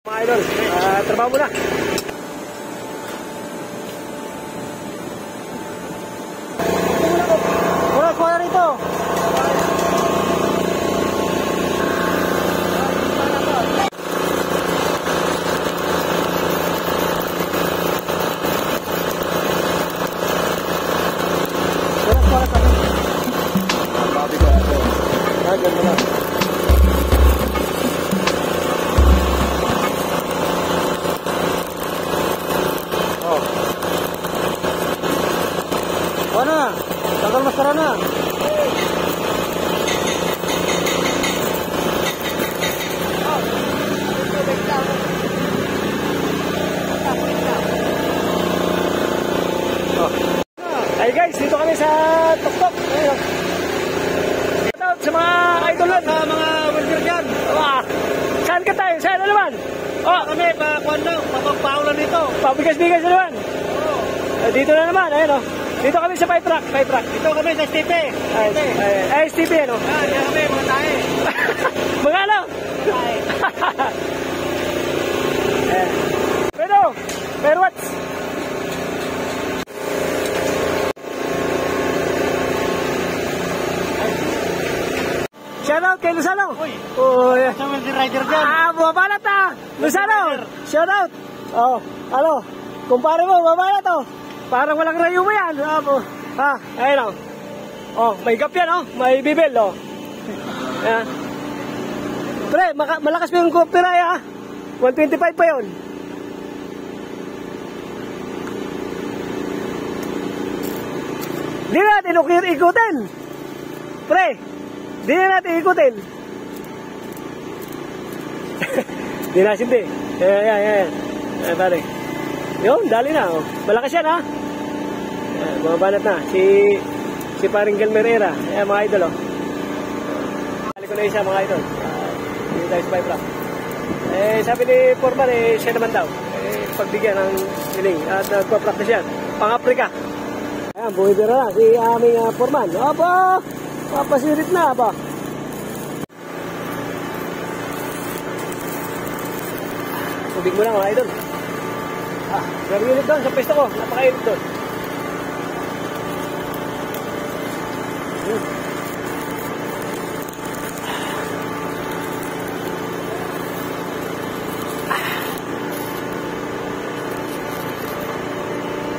Mga idol, trabaho muna. Kuha rito. Ganda na. Oh. Ano na? Tagal masara na. Hey guys, dito kami sa Tuktok. Sa mga idol at mga welder dyan. Saan ka tayo? Saan na naman? Kami, papagpaulan dito. Pabigas-bigas na naman. Dito na naman, ayun o. Dito kami sa pipe truck. Dito kami sa STP. STP ano? Diyan kami, mga tayo. Mga ano? Pero what's? Shoutout kay Luzano. Uy. Sa welder rider dyan. Bumabalat Luzano. Shoutout. Ano? Kumpare mo, bumabalat Parang walang rayo mo yan. Ayun may gap yan May bibel Ayan. Pre, malakas pa yung copyright 125 pa yun. Di natin ikutin. Pre, di na natin ikutin. Di na sindi. Ayan. Pare. Yun, dali na. Malakas yan bumabanat na. Si paring Galmerera. Ayan mga idol Dali ko na isa mga idol. Dito tayo sa pipe truck. Sabi ni Foreman siya naman daw. Pagbigyan ng siling. At nagpa-practice yan. Pang-Africa. Ayan, buhibira na si aming Foreman. Aba! Papasirit na ba? Tubig mo lang mga idol. Grabe doon sa pwesto ko. Napakainit doon.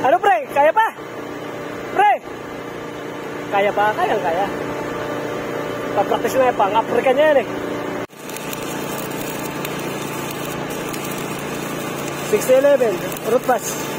Ano pre? Kaya pa? Pre? Kaya pa? Kaya. Pa-practice na pang-Africa niya yan 611 root pass.